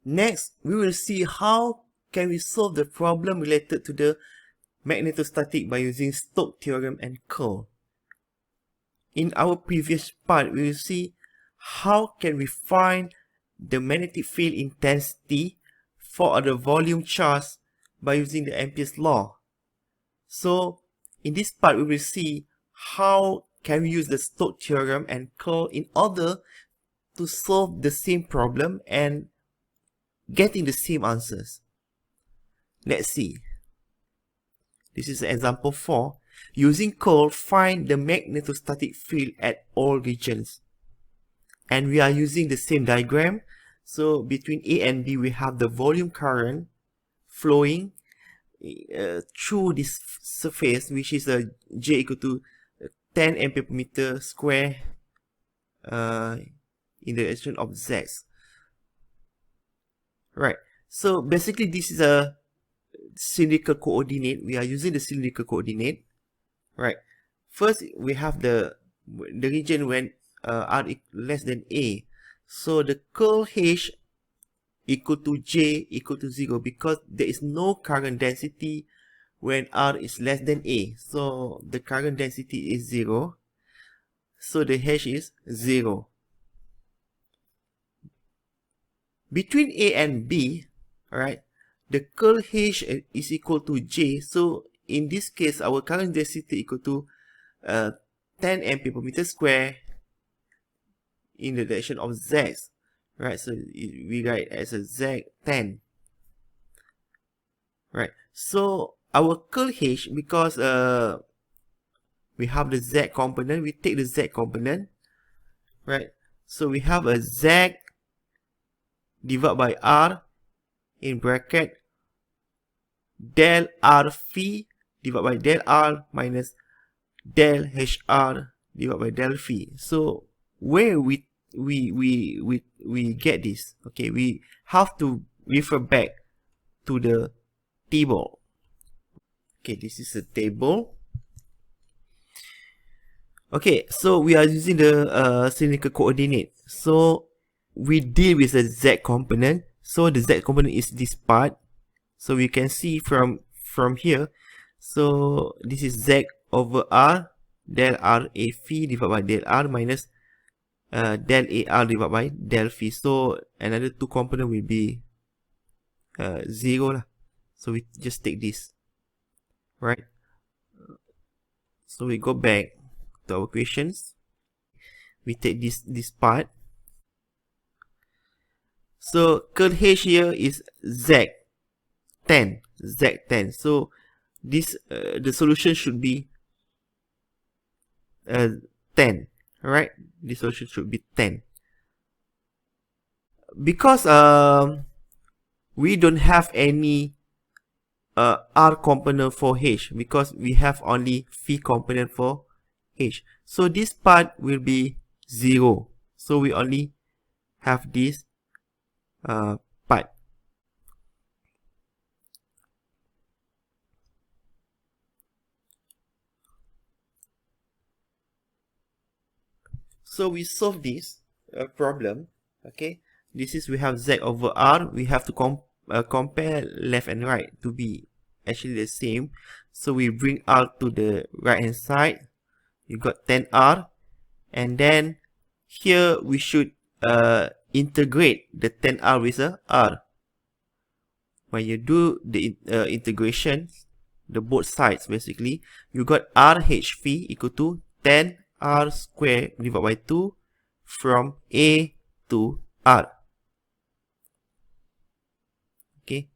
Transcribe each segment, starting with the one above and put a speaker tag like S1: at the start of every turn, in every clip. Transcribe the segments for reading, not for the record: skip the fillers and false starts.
S1: Next, we will see how can we solve the problem related to the magnetostatic by using Stokes Theorem and curl. In our previous part, we will see how can we find the magnetic field intensity for the volume charge by using the Ampere's law. So in this part, we will see how can we use the Stokes Theorem and curl in order to solve the same problem and getting the same answers. Let's see. This is example 4. Using curl, find the magnetostatic field at all regions. And we are using the same diagram. So between A and B, we have the volume current flowing through this surface, which is J equal to 10 ampere per meter square in the direction of Z. Right. So basically, this is a cylindrical coordinate. We are using the cylindrical coordinate. Right. First, we have the region when R less than A. So the curl H equal to J equal to 0 because there is no current density when R is less than A. So the current density is 0. So the H is 0. Between A and B, alright, the curl H is equal to J. So in this case, our current density equal to 10 ampere per meter square in the direction of Z. Right, so we write as a Z10. Right, so our curl H, because we have the Z component, we take the Z component. Right, so we have a Z divided by R in bracket del R phi divided by del R minus del HR divided by del phi. So where we get this, okay, we have to refer back to the table. Okay, this is a table. Okay, so we are using the cylindrical coordinate. So we deal with the Z component. So the Z component is this part. So we can see from here. So this is Z over R del R A phi divided by del R minus del AR divided by del phi. So another two component will be 0 lah. So we just take this, right? So we go back to our equations. We take this part. So curl H here is Z10. So this the solution should be 10. Alright, this solution should be 10. Because we don't have any R component for H, because we have only phi component for H. So this part will be 0. So we only have this part. So we solve this problem. Okay, this is, we have Z over R. We have to compare left and right to be actually the same. So we bring R to the right hand side. You got 10R, and then here we should integrate the 10R with a R. When you do the integration, the both sides basically, you got RH phi equal to 10R square divided by 2 from A to R. Okay.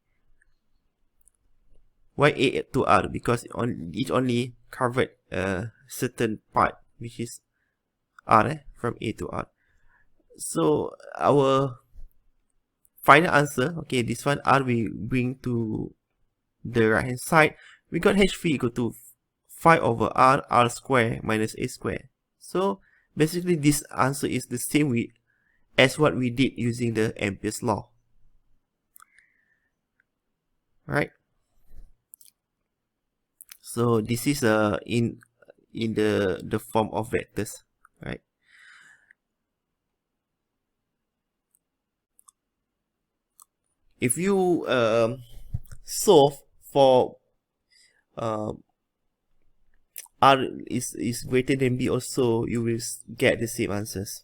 S1: Why A to R? Because it only covered a certain part, which is R, from A to R. So our final answer, okay, this one R we bring to the right hand side. We got H phi equal to 5 over R, R square minus A square. So basically this answer is the same as what we did using the Ampere's law. Right? So this is in the form of vectors, right? if you solve for R is greater than B also, you will get the same answers.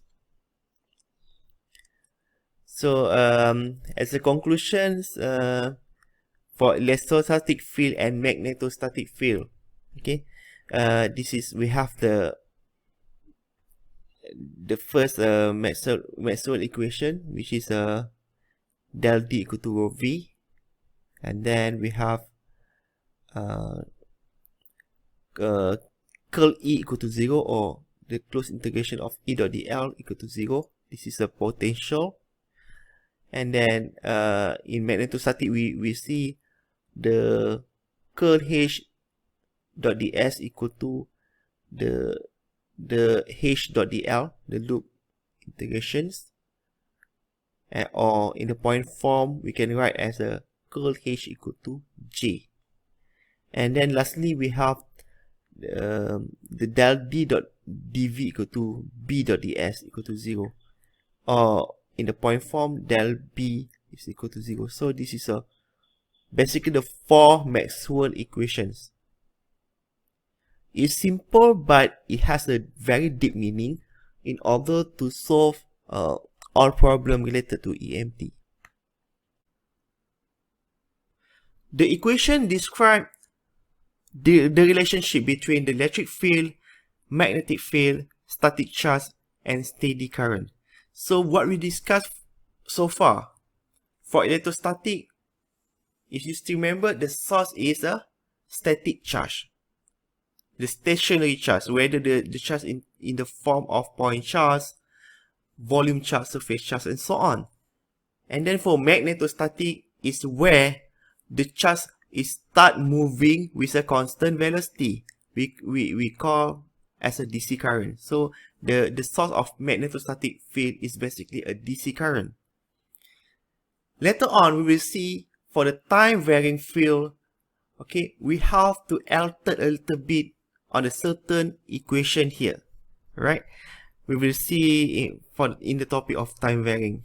S1: So as a conclusion, for electrostatic field and magnetostatic field, okay, this is, we have the first Maxwell equation, which is del D equal to rho V, and then we have curl E equal to 0, or the closed integration of E dot dl equal to 0. This is a potential. And then in magnetostatic, we see the curl H dot ds equal to the H dot dl, the loop integrations, or in the point form we can write as a curl H equal to J. And then lastly we have the del D dot dv equal to B dot ds equal to 0, or in the point form del B is equal to 0. So this is basically the 4 Maxwell equations. It's simple, but it has a very deep meaning in order to solve all problems related to EMT. The equation describes the relationship between the electric field, magnetic field, static charge, and steady current. So what we discussed so far, for electrostatic, if you still remember, the source is a static charge, the stationary charge, whether the charge in the form of point charge, volume charge, surface charge, and so on. And then for magnetostatic is where the charge is start moving with a constant velocity. We call as a DC current. So the source of magnetostatic field is basically a DC current. Later on, we will see for the time varying field, okay, we have to alter a little bit on a certain equation here, right? We will see in the topic of time varying.